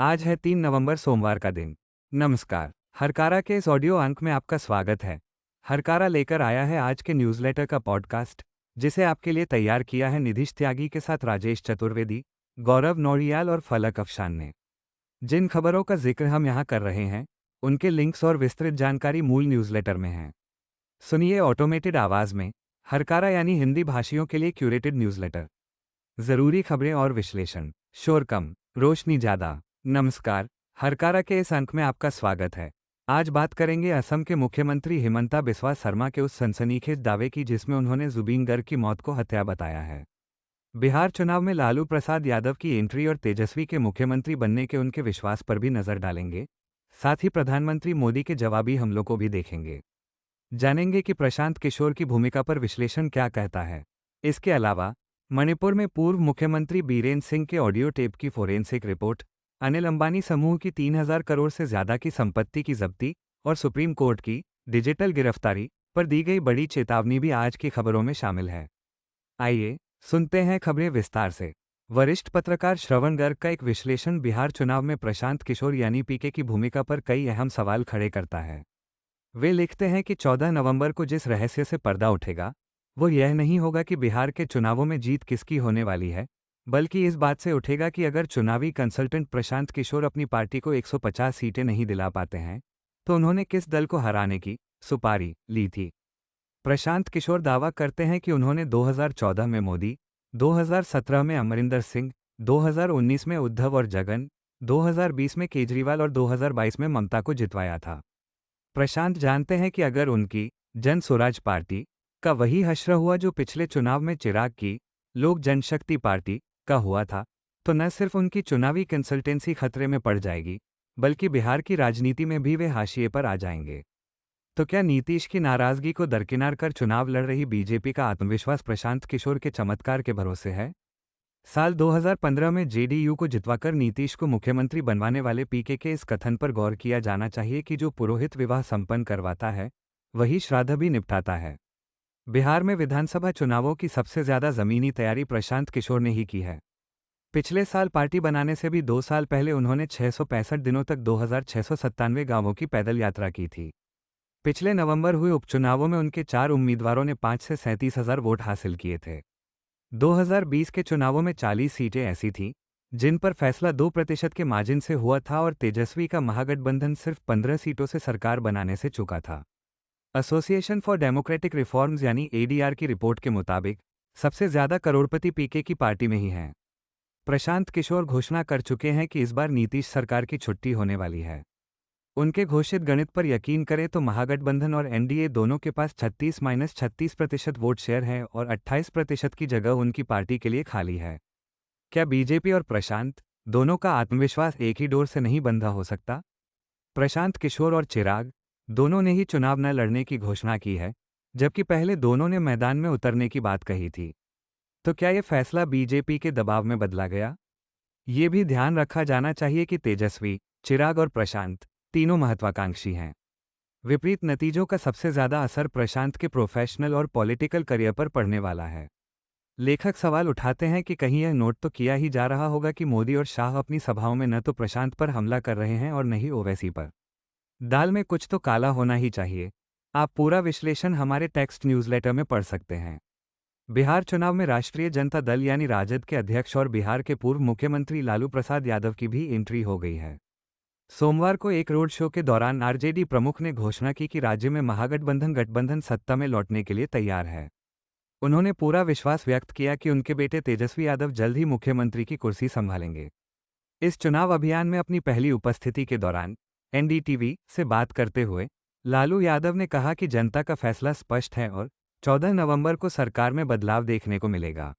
आज है 3 नवंबर सोमवार का दिन। नमस्कार। हरकारा के इस ऑडियो अंक में आपका स्वागत है। हरकारा लेकर आया है आज के न्यूज़लेटर का पॉडकास्ट, जिसे आपके लिए तैयार किया है निधिश त्यागी के साथ राजेश चतुर्वेदी, गौरव नौड़ियाल और फलक अफशान ने। जिन खबरों का जिक्र हम यहाँ कर रहे हैं, उनके लिंक्स और विस्तृत जानकारी मूल न्यूज़लेटर में है। सुनिए ऑटोमेटेड आवाज़ में हरकारा यानी हिंदी भाषियों के लिए क्यूरेटेड न्यूज़लेटर। जरूरी खबरें और विश्लेषण, शोर कम, रोशनी ज्यादा। नमस्कार। हरकारा के इस अंक में आपका स्वागत है। आज बात करेंगे असम के मुख्यमंत्री हिमंता बिस्वा शर्मा के उस सनसनीखेज दावे की जिसमें उन्होंने जुबीन गर्ग की मौत को हत्या बताया है। बिहार चुनाव में लालू प्रसाद यादव की एंट्री और तेजस्वी के मुख्यमंत्री बनने के उनके विश्वास पर भी नजर डालेंगे। साथ ही प्रधानमंत्री मोदी के जवाबी हमलों को भी देखेंगे। जानेंगे कि प्रशांत किशोर की भूमिका पर विश्लेषण क्या कहता है। इसके अलावा मणिपुर में पूर्व मुख्यमंत्री बीरेन सिंह के ऑडियो टेप की फोरेंसिक रिपोर्ट, अनिल अंबानी समूह की 3,000 करोड़ से ज्यादा की संपत्ति की जब्ती और सुप्रीम कोर्ट की डिजिटल गिरफ्तारी पर दी गई बड़ी चेतावनी भी आज की खबरों में शामिल है। आइए सुनते हैं खबरें विस्तार से। वरिष्ठ पत्रकार श्रवण गर्ग का एक विश्लेषण बिहार चुनाव में प्रशांत किशोर यानी पीके की भूमिका पर कई अहम सवाल खड़े करता है। वे लिखते हैं कि 14 नवंबर को जिस रहस्य से पर्दा उठेगा, वो यह नहीं होगा कि बिहार के चुनावों में जीत किसकी होने वाली है, बल्कि इस बात से उठेगा कि अगर चुनावी कंसल्टेंट प्रशांत किशोर अपनी पार्टी को 150 सीटें नहीं दिला पाते हैं, तो उन्होंने किस दल को हराने की सुपारी ली थी। प्रशांत किशोर दावा करते हैं कि उन्होंने 2014 में मोदी, 2017 में अमरिंदर सिंह, 2019 में उद्धव और जगन, 2020 में केजरीवाल और 2022 में ममता को जितवाया था। प्रशांत जानते हैं कि अगर उनकी जन स्वराज पार्टी का वही हश्र हुआ जो पिछले चुनाव में चिराग की लोक जनशक्ति पार्टी का हुआ था, तो न सिर्फ उनकी चुनावी कंसल्टेंसी खतरे में पड़ जाएगी, बल्कि बिहार की राजनीति में भी वे हाशिए पर आ जाएंगे। तो क्या नीतीश की नाराजगी को दरकिनार कर चुनाव लड़ रही बीजेपी का आत्मविश्वास प्रशांत किशोर के चमत्कार के भरोसे है? साल 2015 में जेडीयू को जितवाकर नीतीश को मुख्यमंत्री बनवाने वाले पीके के इस कथन पर गौर किया जाना चाहिए कि जो पुरोहित विवाह संपन्न करवाता है, वही श्राद्ध भी निपटाता है। बिहार में विधानसभा चुनावों की सबसे ज्यादा जमीनी तैयारी प्रशांत किशोर ने ही की है। पिछले साल पार्टी बनाने से भी 2 साल पहले उन्होंने 665 दिनों तक 2,697 गांवों की पैदल यात्रा की थी। पिछले नवंबर हुए उपचुनावों में उनके 4 उम्मीदवारों ने 5 से 37,000 वोट हासिल किए थे। 2020 के चुनावों में 40 सीटें ऐसी थीं जिन पर फैसला 2% के मार्जिन से हुआ था और तेजस्वी का महागठबंधन सिर्फ 15 सीटों से सरकार बनाने से चुका था। एसोसिएशन फॉर डेमोक्रेटिक रिफॉर्म्स यानी एडीआर की रिपोर्ट के मुताबिक सबसे ज्यादा करोड़पति पीके की पार्टी में ही हैं। प्रशांत किशोर घोषणा कर चुके हैं कि इस बार नीतीश सरकार की छुट्टी होने वाली है। उनके घोषित गणित पर यकीन करें तो महागठबंधन और एनडीए दोनों के पास 36-36% वोट शेयर है और 28% की जगह उनकी पार्टी के लिए खाली है। क्या बीजेपी और प्रशांत दोनों का आत्मविश्वास एक ही डोर से नहीं बंधा हो सकता? प्रशांत किशोर और चिराग दोनों ने ही चुनाव न लड़ने की घोषणा की है, जबकि पहले दोनों ने मैदान में उतरने की बात कही थी। तो क्या यह फैसला बीजेपी के दबाव में बदला गया? ये भी ध्यान रखा जाना चाहिए कि तेजस्वी, चिराग और प्रशांत तीनों महत्वाकांक्षी हैं। विपरीत नतीजों का सबसे ज्यादा असर प्रशांत के प्रोफेशनल और पॉलिटिकल करियर पर पड़ने वाला है। लेखक सवाल उठाते हैं कि कहीं यह नोट तो किया ही जा रहा होगा कि मोदी और शाह अपनी सभाओं में न तो प्रशांत पर हमला कर रहे हैं और न ही ओवैसी पर। दाल में कुछ तो काला होना ही चाहिए। आप पूरा विश्लेषण हमारे टेक्स्ट न्यूज़लेटर में पढ़ सकते हैं। बिहार चुनाव में राष्ट्रीय जनता दल यानी राजद के अध्यक्ष और बिहार के पूर्व मुख्यमंत्री लालू प्रसाद यादव की भी एंट्री हो गई है। सोमवार को एक रोड शो के दौरान आरजेडी प्रमुख ने घोषणा की कि राज्य में गठबंधन सत्ता में लौटने के लिए तैयार है। उन्होंने पूरा विश्वास व्यक्त किया कि उनके बेटे तेजस्वी यादव जल्द ही मुख्यमंत्री की कुर्सी संभालेंगे। इस चुनाव अभियान में अपनी पहली उपस्थिति के दौरान एनडीटीवी से बात करते हुए लालू यादव ने कहा कि जनता का फैसला स्पष्ट है और 14 नवंबर को सरकार में बदलाव देखने को मिलेगा।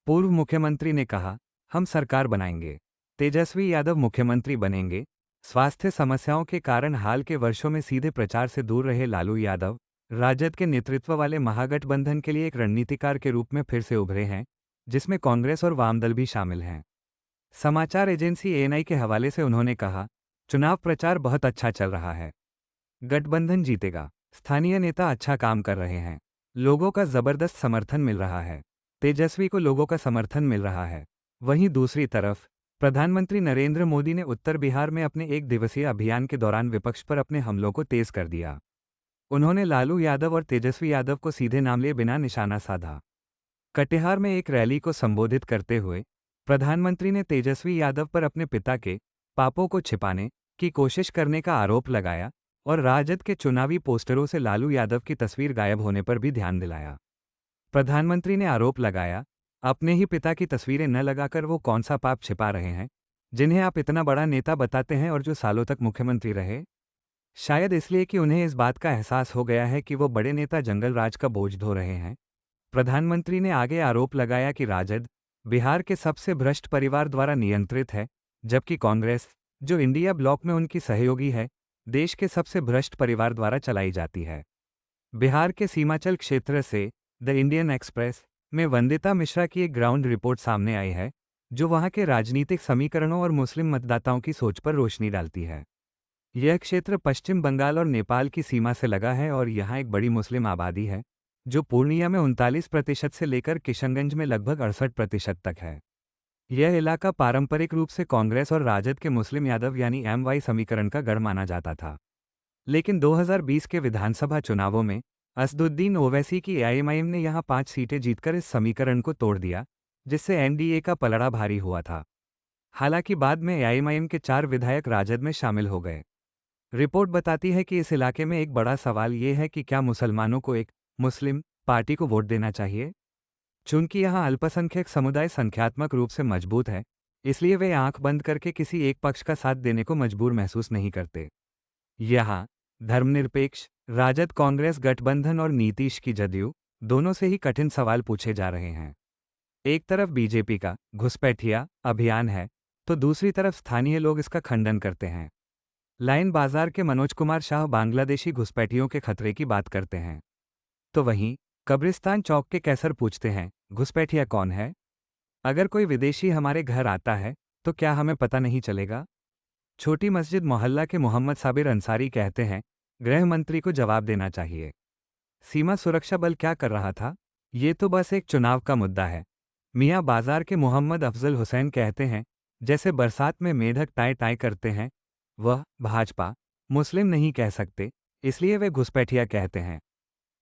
पूर्व मुख्यमंत्री ने कहा, हम सरकार बनाएंगे, तेजस्वी यादव मुख्यमंत्री बनेंगे। स्वास्थ्य समस्याओं के कारण हाल के वर्षों में सीधे प्रचार से दूर रहे लालू यादव राजद के नेतृत्व वाले महागठबंधन के लिए एक रणनीतिकार के रूप में फिर से उभरे हैं, जिसमें कांग्रेस और वामदल भी शामिल हैं। समाचार एजेंसी एएनआई के हवाले से उन्होंने कहा, चुनाव प्रचार बहुत अच्छा चल रहा है, गठबंधन जीतेगा, स्थानीय नेता अच्छा काम कर रहे हैं, लोगों का जबरदस्त समर्थन मिल रहा है, तेजस्वी को लोगों का समर्थन मिल रहा है। वहीं दूसरी तरफ प्रधानमंत्री नरेंद्र मोदी ने उत्तर बिहार में अपने एक दिवसीय अभियान के दौरान विपक्ष पर अपने हमलों को तेज कर दिया। उन्होंने लालू यादव और तेजस्वी यादव को सीधे नाम लिए बिना निशाना साधा। कटिहार में एक रैली को संबोधित करते हुए प्रधानमंत्री ने तेजस्वी यादव पर अपने पिता के पापों को छिपाने की कोशिश करने का आरोप लगाया और राजद के चुनावी पोस्टरों से लालू यादव की तस्वीर गायब होने पर भी ध्यान दिलाया। प्रधानमंत्री ने आरोप लगाया, अपने ही पिता की तस्वीरें न लगाकर वो कौन सा पाप छिपा रहे हैं जिन्हें आप इतना बड़ा नेता बताते हैं और जो सालों तक मुख्यमंत्री रहे। शायद इसलिए कि उन्हें इस बात का एहसास हो गया है कि वो बड़े नेता जंगल राज का बोझ ढो रहे हैं। प्रधानमंत्री ने आगे आरोप लगाया कि राजद बिहार के सबसे भ्रष्ट परिवार द्वारा नियंत्रित है, जबकि कांग्रेस, जो इंडिया ब्लॉक में उनकी सहयोगी है, देश के सबसे भ्रष्ट परिवार द्वारा चलाई जाती है। बिहार के सीमांचल क्षेत्र से द इंडियन एक्सप्रेस में वंदिता मिश्रा की एक ग्राउंड रिपोर्ट सामने आई है, जो वहां के राजनीतिक समीकरणों और मुस्लिम मतदाताओं की सोच पर रोशनी डालती है। यह क्षेत्र पश्चिम बंगाल और नेपाल की सीमा से लगा है और यहाँ एक बड़ी मुस्लिम आबादी है, जो पूर्णिया में 39% से लेकर किशनगंज में लगभग 68% तक है। यह इलाका पारंपरिक रूप से कांग्रेस और राजद के मुस्लिम यादव यानी एमवाई समीकरण का गढ़ माना जाता था। लेकिन 2020 के विधानसभा चुनावों में असदुद्दीन ओवैसी की एआईएमआईएम ने यहां 5 सीटें जीतकर इस समीकरण को तोड़ दिया, जिससे एनडीए का पलड़ा भारी हुआ था। हालांकि बाद में एआईएमआईएम के 4 विधायक राजद में शामिल हो गए। रिपोर्ट बताती है कि इस इलाके में एक बड़ा सवाल ये है कि क्या मुसलमानों को एक मुस्लिम पार्टी को वोट देना चाहिए। चूंकि यहाँ अल्पसंख्यक समुदाय संख्यात्मक रूप से मजबूत है, इसलिए वे आंख बंद करके किसी एक पक्ष का साथ देने को मजबूर महसूस नहीं करते। यहाँ धर्मनिरपेक्ष राजद कांग्रेस गठबंधन और नीतीश की जदयू दोनों से ही कठिन सवाल पूछे जा रहे हैं। एक तरफ बीजेपी का घुसपैठिया अभियान है, तो दूसरी तरफ स्थानीय लोग इसका खंडन करते हैं। लाइन बाजार के मनोज कुमार शाह बांग्लादेशी घुसपैठियों के खतरे की बात करते हैं, तो वहीं कब्रिस्तान चौक के कैसर पूछते हैं, घुसपैठिया कौन है? अगर कोई विदेशी हमारे घर आता है तो क्या हमें पता नहीं चलेगा? छोटी मस्जिद मोहल्ला के मोहम्मद साबिर अंसारी कहते हैं, गृह मंत्री को जवाब देना चाहिए। सीमा सुरक्षा बल क्या कर रहा था? ये तो बस एक चुनाव का मुद्दा है। मियाँ बाजार के मोहम्मद अफजल हुसैन कहते हैं, जैसे बरसात में मेढक टाई टाई करते हैं, वह भाजपा मुस्लिम नहीं कह सकते, इसलिए वे घुसपैठिया कहते हैं।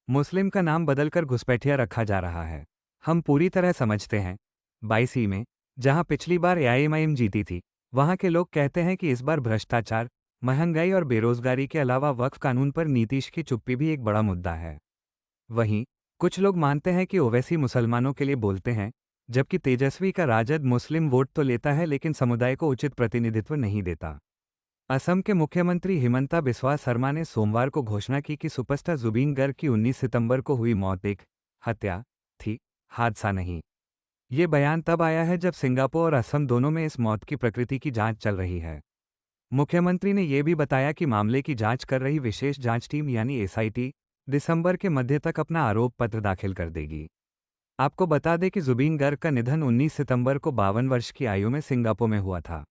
मुस्लिम का नाम बदलकर घुसपैठिया रखा जा रहा है। हम पूरी तरह समझते हैं। 22 में जहां पिछली बार एआईएमआईएम जीती थी, वहां के लोग कहते हैं कि इस बार भ्रष्टाचार, महंगाई और बेरोजगारी के अलावा वक्फ कानून पर नीतीश की चुप्पी भी एक बड़ा मुद्दा है। वहीं कुछ लोग मानते हैं कि ओवैसी मुसलमानों के लिए बोलते हैं, जबकि तेजस्वी का राजद मुस्लिम वोट तो लेता है लेकिन समुदाय को उचित प्रतिनिधित्व नहीं देता। असम के मुख्यमंत्री हिमंता बिस्वा शर्मा ने सोमवार को घोषणा की कि सुपरस्टार जुबिन गर्ग की 19 सितंबर को हुई मौत एक हत्या थी, हादसा नहीं। ये बयान तब आया है जब सिंगापुर और असम दोनों में इस मौत की प्रकृति की जांच चल रही है। मुख्यमंत्री ने यह भी बताया कि मामले की जांच कर रही विशेष जांच टीम यानी एसआईटी दिसंबर के मध्य तक अपना आरोप पत्र दाखिल कर देगी। आपको बता दें कि जुबिन गर्ग का निधन 19 सितंबर को 52 वर्ष की आयु में सिंगापुर में हुआ था।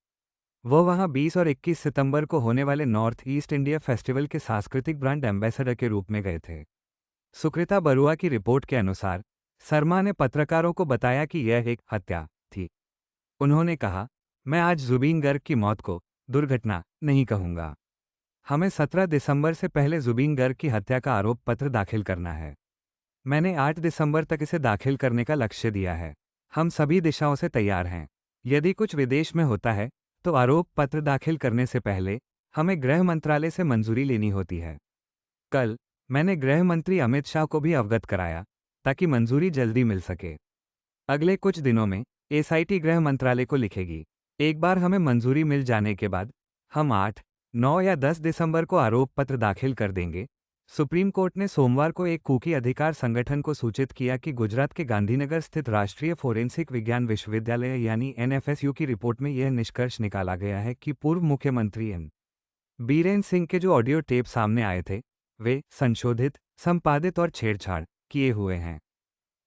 वो वहां 20 और 21 सितंबर को होने वाले नॉर्थ ईस्ट इंडिया फेस्टिवल के सांस्कृतिक ब्रांड एम्बेसडर के रूप में गए थे। सुकृता बरुआ की रिपोर्ट के अनुसार शर्मा ने पत्रकारों को बताया कि यह एक हत्या थी। उन्होंने कहा, मैं आज जुबिन गर्ग की मौत को दुर्घटना नहीं कहूंगा। हमें 17 दिसंबर से पहले जुबिन गर्ग की हत्या का आरोप पत्र दाखिल करना है। मैंने 8 दिसंबर तक इसे दाखिल करने का लक्ष्य दिया है। हम सभी दिशाओं से तैयार हैं। यदि कुछ विदेश में होता है तो आरोप पत्र दाखिल करने से पहले हमें गृह मंत्रालय से मंजूरी लेनी होती है। कल मैंने गृह मंत्री अमित शाह को भी अवगत कराया ताकि मंजूरी जल्दी मिल सके। अगले कुछ दिनों में एसआईटी गृह मंत्रालय को लिखेगी। एक बार हमें मंजूरी मिल जाने के बाद हम 8, 9 या 10 दिसंबर को आरोप पत्र दाखिल कर देंगे। सुप्रीम कोर्ट ने सोमवार को एक कुकी अधिकार संगठन को सूचित किया कि गुजरात के गांधीनगर स्थित राष्ट्रीय फोरेंसिक विज्ञान विश्वविद्यालय यानी एनएफएसयू की रिपोर्ट में यह निष्कर्ष निकाला गया है कि पूर्व मुख्यमंत्री एन बीरेन सिंह के जो ऑडियो टेप सामने आए थे, वे संशोधित, संपादित और छेड़छाड़ किए हुए हैं।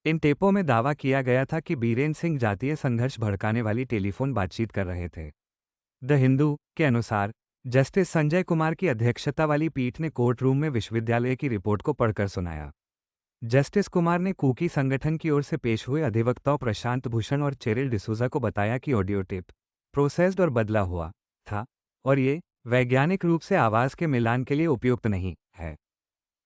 इन टेपों में दावा किया गया था कि बीरेन सिंह जातीय संघर्ष भड़काने वाली टेलीफोन बातचीत कर रहे थे। द हिंदू के अनुसार जस्टिस संजय कुमार की अध्यक्षता वाली पीठ ने कोर्ट रूम में विश्वविद्यालय की रिपोर्ट को पढ़कर सुनाया। जस्टिस कुमार ने कुकी संगठन की ओर से पेश हुए अधिवक्ताओं प्रशांत भूषण और चेरिल डिसूजा को बताया कि ऑडियो टेप प्रोसेस्ड और बदला हुआ था, और ये वैज्ञानिक रूप से आवाज़ के मिलान के लिए उपयुक्त नहीं है।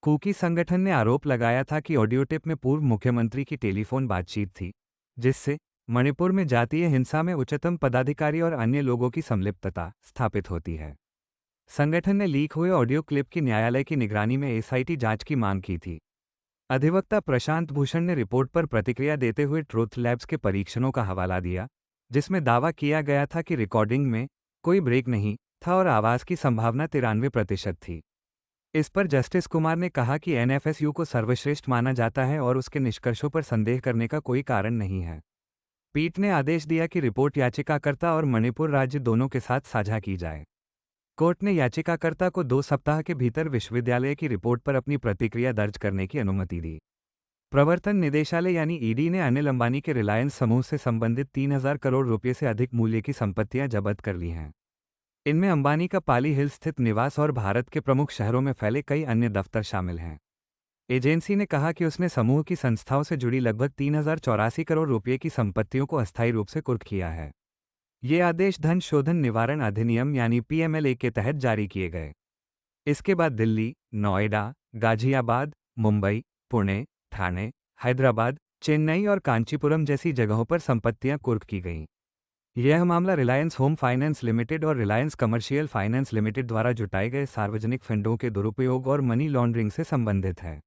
कुकी संगठन ने आरोप लगाया था कि ऑडियो टेप में पूर्व मुख्यमंत्री की टेलीफोन बातचीत थी, जिससे मणिपुर में जातीय हिंसा में उच्चतम पदाधिकारी और अन्य लोगों की संलिप्तता स्थापित होती है। संगठन ने लीक हुए ऑडियो क्लिप की न्यायालय की निगरानी में एसआईटी जांच की मांग की थी। अधिवक्ता प्रशांत भूषण ने रिपोर्ट पर प्रतिक्रिया देते हुए ट्रुथ लैब्स के परीक्षणों का हवाला दिया, जिसमें दावा किया गया था कि रिकॉर्डिंग में कोई ब्रेक नहीं था और आवाज़ की संभावना 93% थी। इस पर जस्टिस कुमार ने कहा कि एनएफएसयू को सर्वश्रेष्ठ माना जाता है और उसके निष्कर्षों पर संदेह करने का कोई कारण नहीं है। पीठ ने आदेश दिया कि रिपोर्ट याचिकाकर्ता और मणिपुर राज्य दोनों के साथ साझा की जाए। कोर्ट ने याचिकाकर्ता को 2 सप्ताह के भीतर विश्वविद्यालय की रिपोर्ट पर अपनी प्रतिक्रिया दर्ज करने की अनुमति दी। प्रवर्तन निदेशालय यानी ईडी ने अनिल अंबानी के रिलायंस समूह से संबंधित 3,000 करोड़ रुपये से अधिक मूल्य की संपत्तियां जब्त कर ली हैं। इनमें अंबानी का पाली हिल स्थित निवास और भारत के प्रमुख शहरों में फैले कई अन्य दफ्तर शामिल हैं। एजेंसी ने कहा कि उसने समूह की संस्थाओं से जुड़ी लगभग 3,084 करोड़ रुपये की संपत्तियों को अस्थायी रूप से कुर्क किया है। ये आदेश धन शोधन निवारण अधिनियम यानी पीएमएलए के तहत जारी किए गए। इसके बाद दिल्ली, नोएडा, गाजियाबाद, मुंबई, पुणे, ठाणे, हैदराबाद, चेन्नई और कांचीपुरम जैसी जगहों पर संपत्तियां कुर्क की गईं। यह मामला रिलायंस होम फाइनेंस लिमिटेड और रिलायंस कमर्शियल फाइनेंस लिमिटेड द्वारा जुटाए गए सार्वजनिक फंडों के दुरुपयोग और मनी लॉन्ड्रिंग से संबंधित है।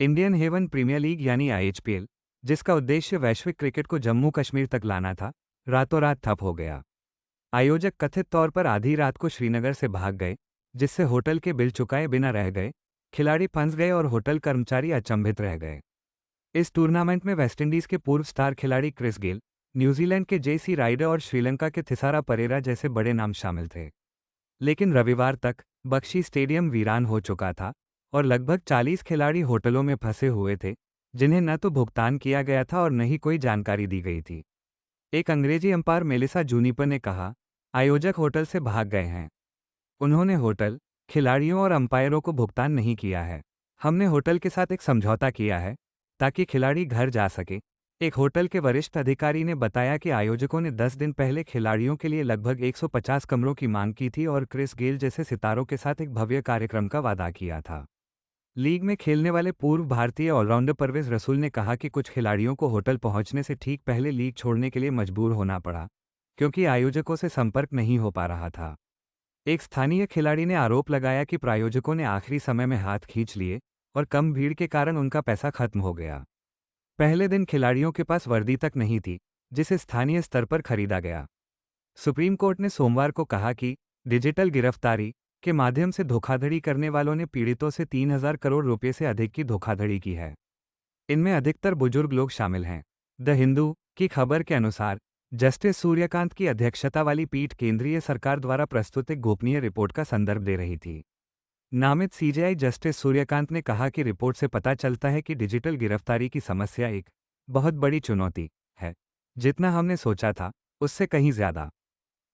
इंडियन हेवन प्रीमियर लीग यानी आईएचपीएल, जिसका उद्देश्य वैश्विक क्रिकेट को जम्मू कश्मीर तक लाना था, रातों रात ठप हो गया। आयोजक कथित तौर पर आधी रात को श्रीनगर से भाग गए, जिससे होटल के बिल चुकाए बिना रह गए, खिलाड़ी फंस गए और होटल कर्मचारी अचंभित रह गए। इस टूर्नामेंट में वेस्टइंडीज के पूर्व स्टार खिलाड़ी क्रिस गेल, न्यूजीलैंड के जेसी राइडर और श्रीलंका के थिसारा परेरा जैसे बड़े नाम शामिल थे। लेकिन रविवार तक बख्शी स्टेडियम वीरान हो चुका था और लगभग 40 खिलाड़ी होटलों में फंसे हुए थे, जिन्हें न तो भुगतान किया गया था और न ही कोई जानकारी दी गई थी। एक अंग्रेजी अंपायर मेलिसा जूनिपर ने कहा, आयोजक होटल से भाग गए हैं। उन्होंने होटल, खिलाड़ियों और अंपायरों को भुगतान नहीं किया है। हमने होटल के साथ एक समझौता किया है ताकि खिलाड़ी घर जा सके। एक होटल के वरिष्ठ अधिकारी ने बताया कि आयोजकों ने 10 दिन पहले खिलाड़ियों के लिए लगभग 150 कमरों की मांग की थी और क्रिस गेल जैसे सितारों के साथ एक भव्य कार्यक्रम का वादा किया था। लीग में खेलने वाले पूर्व भारतीय ऑलराउंडर परवेज रसूल ने कहा कि कुछ खिलाड़ियों को होटल पहुंचने से ठीक पहले लीग छोड़ने के लिए मजबूर होना पड़ा, क्योंकि आयोजकों से संपर्क नहीं हो पा रहा था। एक स्थानीय खिलाड़ी ने आरोप लगाया कि प्रायोजकों ने आखिरी समय में हाथ खींच लिए और कम भीड़ के कारण उनका पैसा खत्म हो गया। पहले दिन खिलाड़ियों के पास वर्दी तक नहीं थी, जिसे स्थानीय स्तर पर खरीदा गया। सुप्रीम कोर्ट ने सोमवार को कहा कि डिजिटल गिरफ्तारी के माध्यम से धोखाधड़ी करने वालों ने पीड़ितों से 3,000 करोड़ रुपये से अधिक की धोखाधड़ी की है। इनमें अधिकतर बुजुर्ग लोग शामिल हैं। द हिंदू की खबर के अनुसार जस्टिस सूर्यकांत की अध्यक्षता वाली पीठ केंद्रीय सरकार द्वारा प्रस्तुत एक गोपनीय रिपोर्ट का संदर्भ दे रही थी। नामित सीजेआई जस्टिस सूर्यकांत ने कहा कि रिपोर्ट से पता चलता है कि डिजिटल गिरफ्तारी की समस्या एक बहुत बड़ी चुनौती है। जितना हमने सोचा था, उससे कहीं ज्यादा।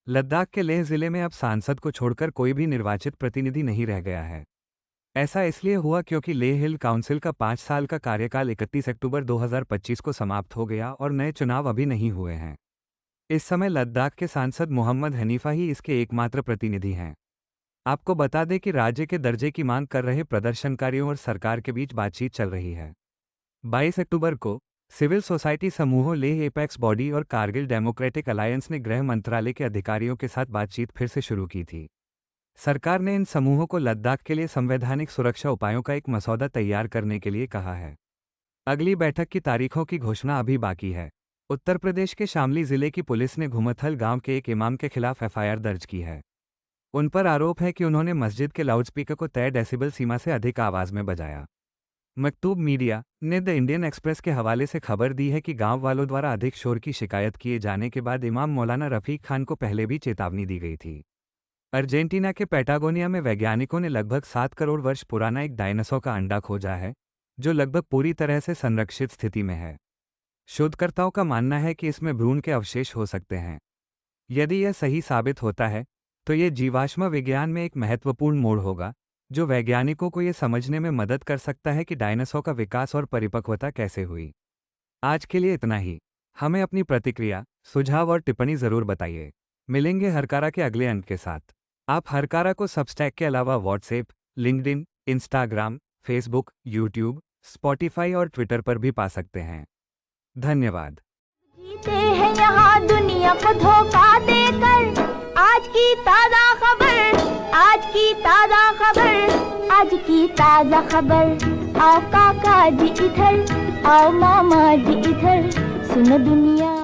लद्दाख के लेह जिले में अब सांसद को छोड़कर कोई भी निर्वाचित प्रतिनिधि नहीं रह गया है। ऐसा इसलिए हुआ क्योंकि लेह हिल काउंसिल का 5 साल का कार्यकाल 31 अक्टूबर 2025 को समाप्त हो गया और नए चुनाव अभी नहीं हुए हैं। इस समय लद्दाख के सांसद मोहम्मद हनीफा ही इसके एकमात्र प्रतिनिधि हैं। आपको बता दें कि राज्य के दर्जे की मांग कर रहे प्रदर्शनकारियों और सरकार के बीच बातचीत चल रही है। 22 अक्टूबर को सिविल सोसाइटी समूहों लेह एपेक्स बॉडी और कारगिल डेमोक्रेटिक अलायंस ने गृह मंत्रालय के अधिकारियों के साथ बातचीत फिर से शुरू की थी। सरकार ने इन समूहों को लद्दाख के लिए संवैधानिक सुरक्षा उपायों का एक मसौदा तैयार करने के लिए कहा है। अगली बैठक की तारीखों की घोषणा अभी बाकी है। उत्तर प्रदेश के शामली जिले की पुलिस ने घुमथल गांव के एक इमाम के खिलाफ एफआईआर दर्ज की है। उन पर आरोप है कि उन्होंने मस्जिद के लाउडस्पीकर को तय डेसिबल सीमा से अधिक आवाज में बजाया। मकतूब मीडिया ने द इंडियन एक्सप्रेस के हवाले से खबर दी है कि गांव वालों द्वारा अधिक शोर की शिकायत किए जाने के बाद इमाम मौलाना रफीक खान को पहले भी चेतावनी दी गई थी। अर्जेंटीना के पैटागोनिया में वैज्ञानिकों ने लगभग 7 करोड़ वर्ष पुराना एक डायनासोर का अंडा खोजा है, जो लगभग पूरी तरह से संरक्षित स्थिति में है। शोधकर्ताओं का मानना है कि इसमें भ्रूण के अवशेष हो सकते हैं। यदि यह सही साबित होता है, तो ये जीवाश्म विज्ञान में एक महत्वपूर्ण मोड़ होगा, जो वैज्ञानिकों को यह समझने में मदद कर सकता है कि डायनासोर का विकास और परिपक्वता कैसे हुई। आज के लिए इतना ही। हमें अपनी प्रतिक्रिया, सुझाव और टिप्पणी जरूर बताइए। मिलेंगे हरकारा के अगले अंक के साथ। आप हरकारा को सबस्टैक के अलावा WhatsApp, LinkedIn, Instagram, Facebook, YouTube, Spotify और ट्विटर पर भी पा सकते हैं। धन्यवाद। जीते हैं यहाँ दुनिया को धोखा देकर। आज की ताजा खबर, आज की ताजा खबर, आज की ताजा खबर। आओ काका जी इधर, आओ मामा जी इधर, सुनो दुनिया।